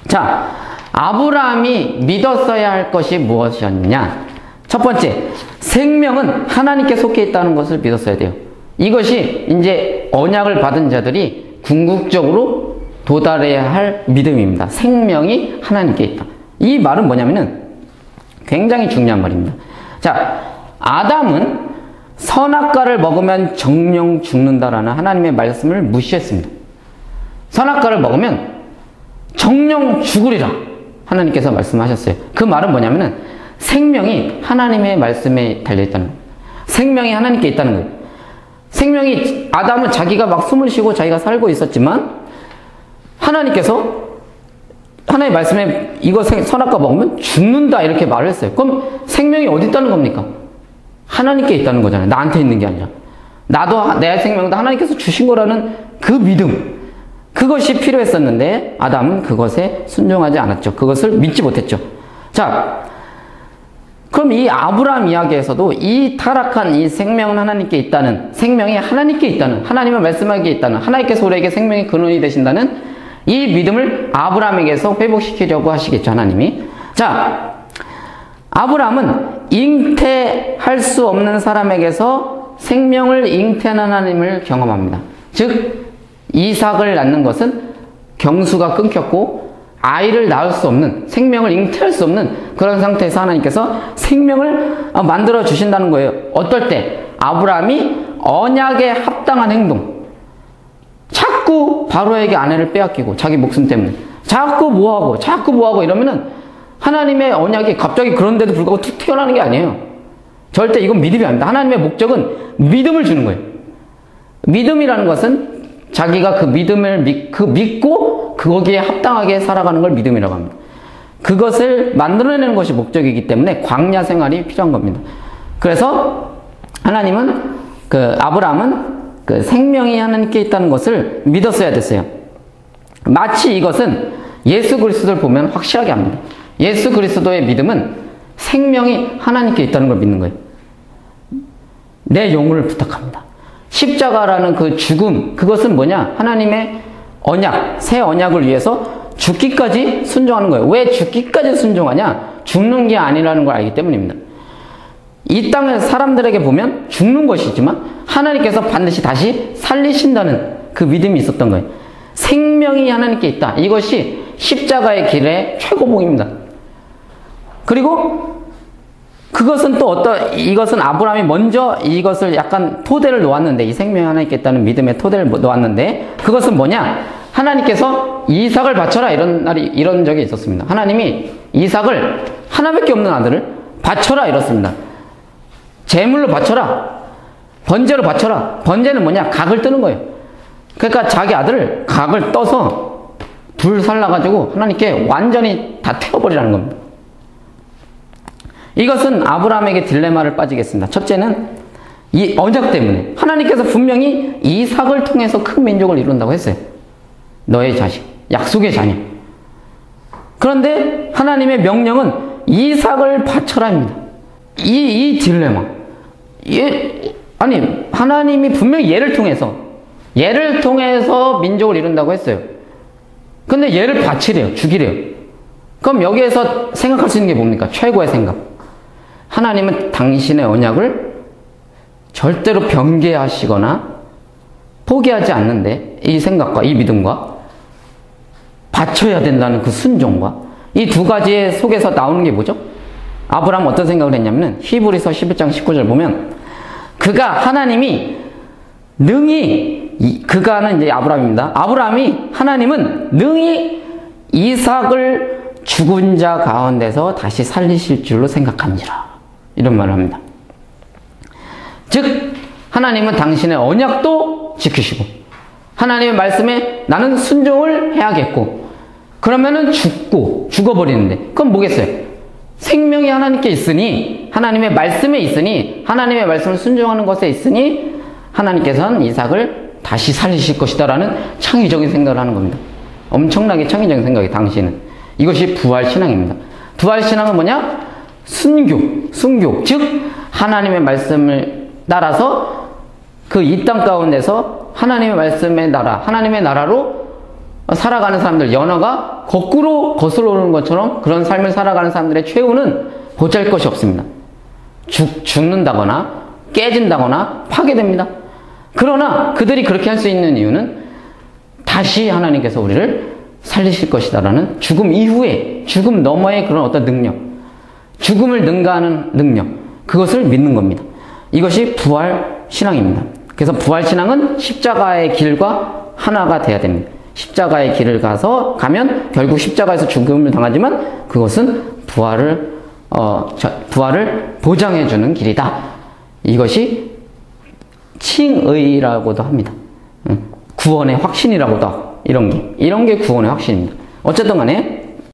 자, 아브라함이 믿었어야 할 것이 무엇이었냐? 첫 번째, 생명은 하나님께 속해 있다는 것을 믿었어야 돼요. 이것이 이제 언약을 받은 자들이 궁극적으로 도달해야 할 믿음입니다. 생명이 하나님께 있다. 이 말은 뭐냐면은 굉장히 중요한 말입니다. 자, 아담은 선악과를 먹으면 정령 죽는다라는 하나님의 말씀을 무시했습니다. 선악과를 먹으면 정령 죽으리라 하나님께서 말씀하셨어요. 그 말은 뭐냐면은 생명이 하나님의 말씀에 달려있다는 거예요. 생명이 하나님께 있다는 거예요. 생명이, 아담은 자기가 막 숨을 쉬고 자기가 살고 있었지만 하나님께서 하나님의 말씀에 이거 선악과 먹으면 죽는다 이렇게 말을 했어요. 그럼 생명이 어디 있다는 겁니까? 하나님께 있다는 거잖아요. 나한테 있는 게 아니라. 나도 내 생명도 하나님께서 주신 거라는 그 믿음, 그것이 필요했었는데 아담은 그것에 순종하지 않았죠. 그것을 믿지 못했죠. 자, 그럼 이 아브라함 이야기에서도 이 타락한 이 생명은 하나님께 있다는, 생명이 하나님께 있다는, 하나님의 말씀하기에 있다는, 하나님께서 우리에게 생명의 근원이 되신다는 이 믿음을 아브라함에게서 회복시키려고 하시겠죠, 하나님이. 자, 아브라함은 잉태할 수 없는 사람에게서 생명을 잉태하는 하나님을 경험합니다. 즉 이삭을 낳는 것은 경수가 끊겼고 아이를 낳을 수 없는, 생명을 잉태할 수 없는 그런 상태에서 하나님께서 생명을 만들어 주신다는 거예요. 어떨 때? 아브라함이 언약에 합당한 행동, 자꾸 바로에게 아내를 빼앗기고 자기 목숨 때문에 자꾸 뭐하고 이러면은 하나님의 언약이 갑자기 그런데도 불구하고 툭 튀어나오는 게 아니에요. 절대 이건 믿음이 아닙니다. 하나님의 목적은 믿음을 주는 거예요. 믿음이라는 것은 자기가 그 믿음을 믿고 거기에 합당하게 살아가는 걸 믿음이라고 합니다. 그것을 만들어내는 것이 목적이기 때문에 광야 생활이 필요한 겁니다. 그래서 하나님은, 아브라함은 생명이 하나님께 있다는 것을 믿었어야 됐어요. 마치 이것은 예수 그리스도를 보면 확실하게 합니다. 예수 그리스도의 믿음은 생명이 하나님께 있다는 걸 믿는 거예요. 내 영혼을 부탁합니다. 십자가라는 그 죽음, 그것은 뭐냐? 하나님의 언약, 새 언약을 위해서 죽기까지 순종하는 거예요. 왜 죽기까지 순종하냐? 죽는 게 아니라는 걸 알기 때문입니다. 이 땅의 사람들에게 보면 죽는 것이지만 하나님께서 반드시 다시 살리신다는 그 믿음이 있었던 거예요. 생명이 하나님께 있다. 이것이 십자가의 길의 최고봉입니다. 그리고 그것은 또 이것은 아브라함이 먼저 이것을 약간 토대를 놓았는데, 이 생명이 하나님께 있다는 믿음의 토대를 놓았는데, 그것은 뭐냐? 하나님께서 이삭을 바쳐라, 이런 적이 있었습니다. 하나님이 이삭을, 하나밖에 없는 아들을 바쳐라 이렇습니다. 제물로 바쳐라. 번제로 바쳐라. 번제는 뭐냐? 각을 뜨는 거예요. 그러니까 자기 아들을 각을 떠서 불 살라가지고 하나님께 완전히 다 태워버리라는 겁니다. 이것은 아브라함에게 딜레마를 빠지겠습니다. 첫째는 이 언약 때문에 하나님께서 분명히 이삭을 통해서 큰 민족을 이룬다고 했어요. 너의 자식, 약속의 자녀. 그런데 하나님의 명령은 이삭을 바쳐라입니다. 이 딜레마. 하나님이 분명히 얘를 통해서 민족을 이룬다고 했어요. 근데 얘를 바치래요. 죽이래요. 그럼 여기에서 생각할 수 있는 게 뭡니까? 최고의 생각. 하나님은 당신의 언약을 절대로 변개하시거나 포기하지 않는데, 이 생각과 이 믿음과 바쳐야 된다는 그 순종과 이 두 가지의 속에서 나오는 게 뭐죠? 아브라함은 어떤 생각을 했냐면은 히브리서 11장 19절 보면 하나님이 능히, 그가는 이제 아브라함입니다. 하나님은 능히 이삭을 죽은 자 가운데서 다시 살리실 줄로 생각한지라. 이런 말을 합니다. 즉 하나님은 당신의 언약도 지키시고 하나님의 말씀에 나는 순종을 해야겠고, 그러면은 죽어버리는데 그럼 뭐겠어요? 생명이 하나님께 있으니, 하나님의 말씀에 있으니, 하나님의 말씀을 순종하는 것에 있으니 하나님께서는 이삭을 다시 살리실 것이다 라는 창의적인 생각을 하는 겁니다. 엄청나게 창의적인 생각이, 당신은. 이것이 부활신앙입니다. 부활신앙은 뭐냐? 순교, 즉 하나님의 말씀을 따라서 그 이 땅 가운데서 하나님의 말씀의 나라, 하나님의 나라로 살아가는 사람들, 연화가 거꾸로 거슬러 오는 것처럼 그런 삶을 살아가는 사람들의 최후는 보잘것이 없습니다. 죽는다거나 깨진다거나 파괴됩니다. 그러나 그들이 그렇게 할 수 있는 이유는 다시 하나님께서 우리를 살리실 것이다라는 죽음 이후에, 죽음 너머의 그런 어떤 능력, 죽음을 능가하는 능력, 그것을 믿는 겁니다. 이것이 부활 신앙입니다. 그래서 부활 신앙은 십자가의 길과 하나가 돼야 됩니다. 십자가의 길을 가면 결국 십자가에서 죽음을 당하지만 그것은 부활을 보장해주는 길이다. 이것이 칭의라고도 합니다. 구원의 확신이라고도 하고, 이런 게 구원의 확신입니다. 어쨌든 간에